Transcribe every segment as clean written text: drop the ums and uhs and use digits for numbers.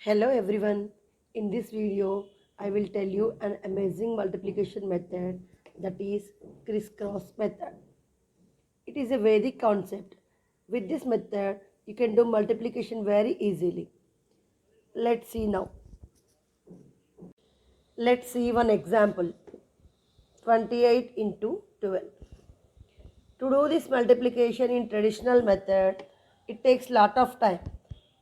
Hello everyone. In this video, I will tell you an amazing multiplication method, that is crisscross method. It is a Vedic concept. With this method, you can do multiplication very easily. Let's see now. Let's see one example. 28 into 12. To do this multiplication in traditional method, it takes lot of time.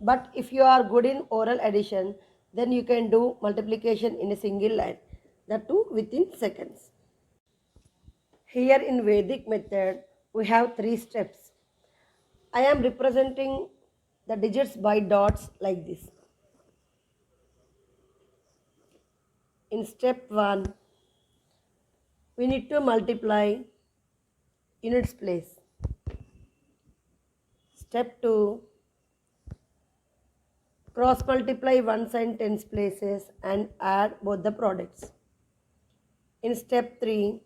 But if you are good in oral addition, then you can do multiplication in a single line, that too within seconds. Here in Vedic method, we have 3 steps. I am representing the digits by dots like this. In step 1, we need to multiply units place. Step 2, cross multiply ones and tens places and add both the products. In step 3,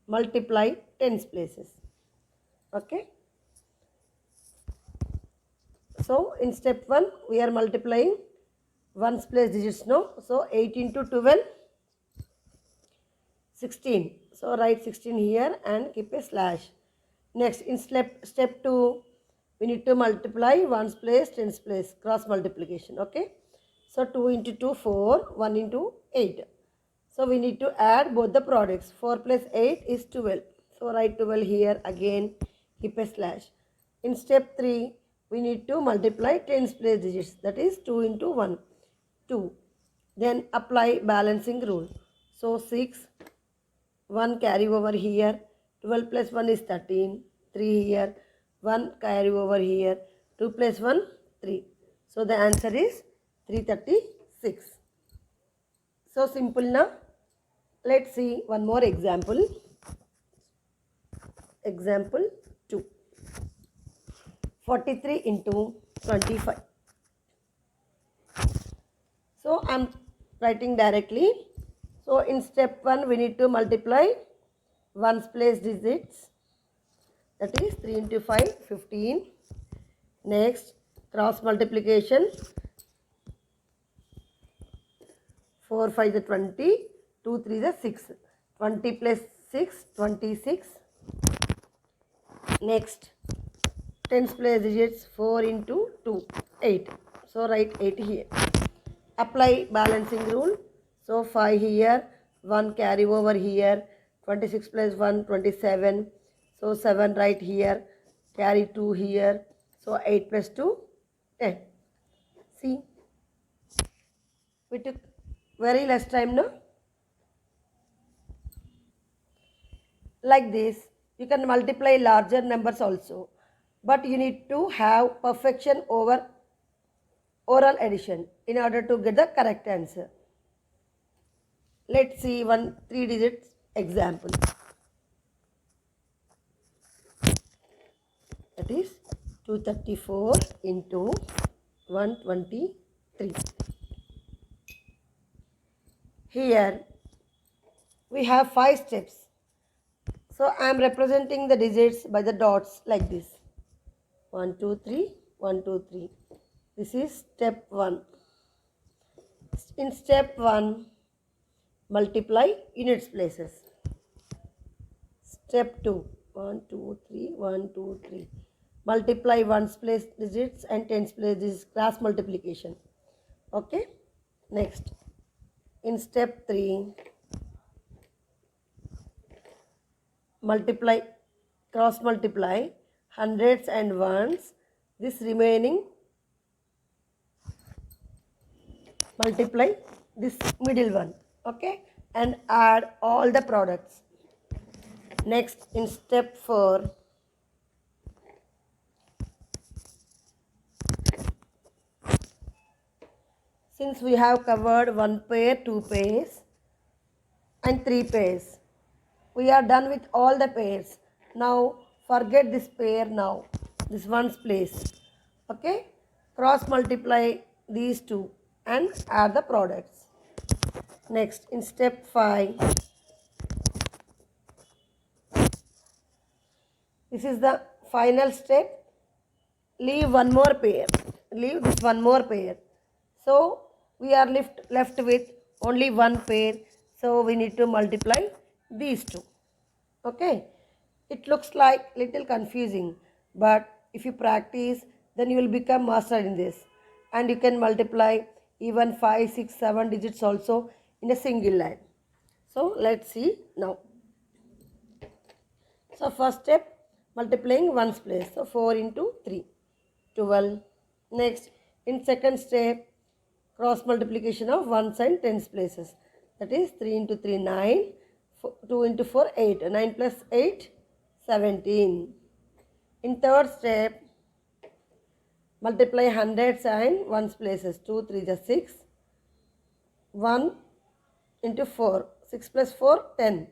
multiply tens places. Okay. So in step 1, we are multiplying ones place digits no. So 8 into 12, 16. So write 16 here and keep a slash. Next in step 2, we need to multiply ones place, tens place, cross multiplication. Okay. So 2 into 2, 4, 1 into 8. So we need to add both the products. 4 plus 8 is 12. So write 12 here, again keep a slash. In step 3, we need to multiply tens place digits, that is 2 into 1, 2. Then apply balancing rule. So 6, 1 carry over here, 12 plus 1 is 13, 3 here, 1 carry over here, 2 plus 1, 3. So the answer is 336. So simple now. Let's see one more example. Example 2. 43 into 25. So I am writing directly. So in step 1, we need to multiply ones place digits. That is 3 into 5, 15. Next, cross multiplication. 4 5 is 20. 2 3 is 6. 20 plus 6, 26. Next, tens place digits, 4 into 2, 8. So write 8 here. Apply balancing rule. So 5 here, 1 carry over here, 26 plus 1, 27. So 7 right here, carry 2 here. So 8 plus 2, 10. See, we took very less time now. Like this, you can multiply larger numbers also. But you need to have perfection over oral addition in order to get the correct answer. Let's see one 3 digits example. That is 234 into 123. Here we have 5 steps. So I am representing the digits by the dots like this. 1 2 3, 1 2 3. This is step 1. In step 1, multiply units places. Step 2, 1 2 3, 1 2 3. Multiply ones place digits and tens place digits, cross multiplication. Okay. Next, in step 3, multiply, cross multiply hundreds and ones. This remaining multiply this middle one. Okay, and add all the products. Next, in step 4, since we have covered 1 pair, 2 pairs and 3 pairs, we are done with all the pairs. Now forget this pair now, this one's place. Okay, cross multiply these two and add the products. Next, in step 5, this is the final step. Leave one more pair. Leave this one more pair. So we are left with only one pair. So we need to multiply these two. Okay. It looks like little confusing, but if you practice, then you will become master in this. And you can multiply even 5, 6, 7 digits also in a single line. So let's see now. So first step, multiplying ones place. So 4 into 3, 12. Next, in second step, cross multiplication of ones and tens places. That is 3 into 3, 9. 2 into 4, 8. 9 plus 8, 17. In third step, multiply hundreds and ones places. 2, 3 is 6. 1 into 4. 6 plus 4, 10.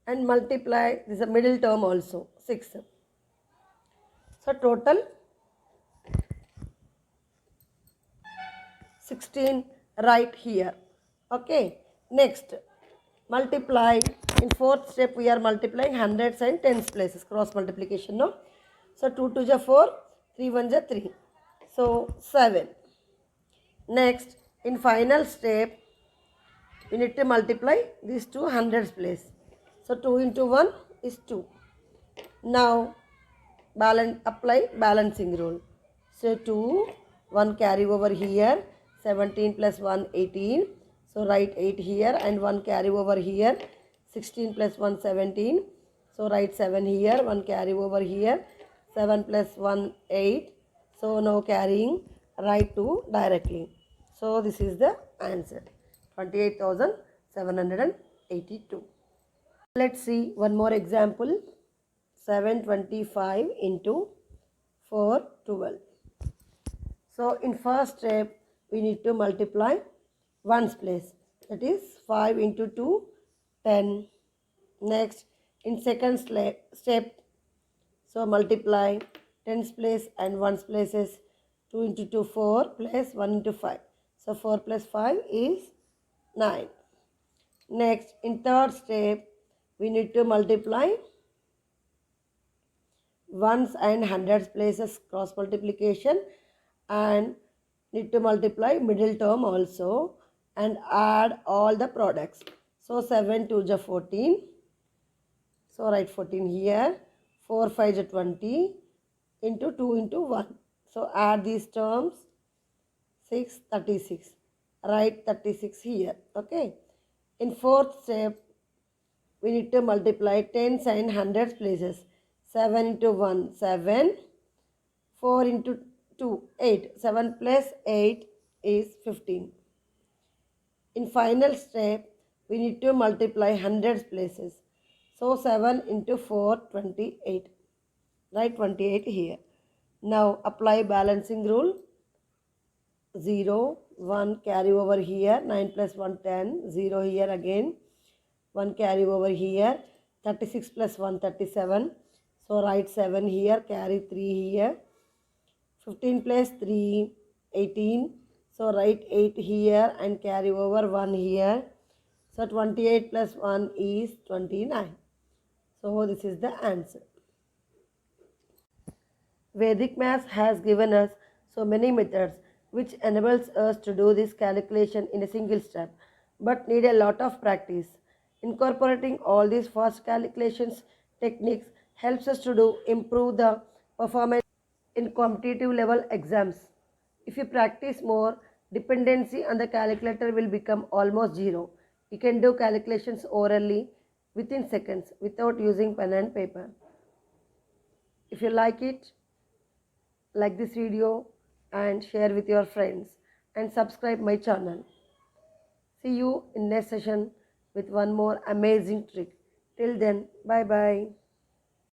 And multiply, this is a middle term also, 6. So total 16 right here. Okay. Next, multiply. In fourth step, we are multiplying hundreds and tens places. Cross multiplication, no? So 2 to the 4, 3 1 is 3. So 7. Next, in final step, we need to multiply these two hundreds place. So 2 into 1 is 2. Now apply balancing rule. So 2, 1 carry over here, 17 plus 1, 18. So write 8 here and 1 carry over here, 16 plus 1, 17. So write 7 here, 1 carry over here, 7 plus 1, 8. So now carrying, write 2 directly. So this is the answer, 28,782. Let's see one more example. 725 into 412. So in first step, we need to multiply ones place. That is 5 into 2, 10. Next, in second step, so multiply tens place and ones places. 2 into 2, 4 plus 1 into 5. So 4 plus 5 is 9. Next, in third step, we need to multiply ones and hundreds places, cross multiplication, and need to multiply middle term also and add all the products. So 7 2 is 14. So write 14 here. 4 5 is 20 into 2 into 1. So add these terms. 6 36. Write 36 here. Okay. In fourth step, we need to multiply tens and hundreds places. 7 into 1, 7. 4 into 2, 8. 7 plus 8 is 15. In final step, we need to multiply hundreds places. So 7 into 4, 28. Write 28 here. Now apply balancing rule. 0, 1 carry over here. 9 plus 1, 10. 0 here again. 1 carry over here. 36 plus 1, 37. So write 7 here. Carry 3 here. 15 plus 3, 18. So write 8 here and carry over 1 here. So 28 plus 1 is 29. So this is the answer. Vedic Maths has given us so many methods which enables us to do this calculation in a single step, but need a lot of practice. Incorporating all these fast calculations techniques helps us to improve the performance in competitive level exams. If you practice more, dependency on the calculator will become almost zero. You can do calculations orally within seconds without using pen and paper. If you like this video and share with your friends and subscribe my channel. See you in next session with one more amazing trick. Till then, bye bye.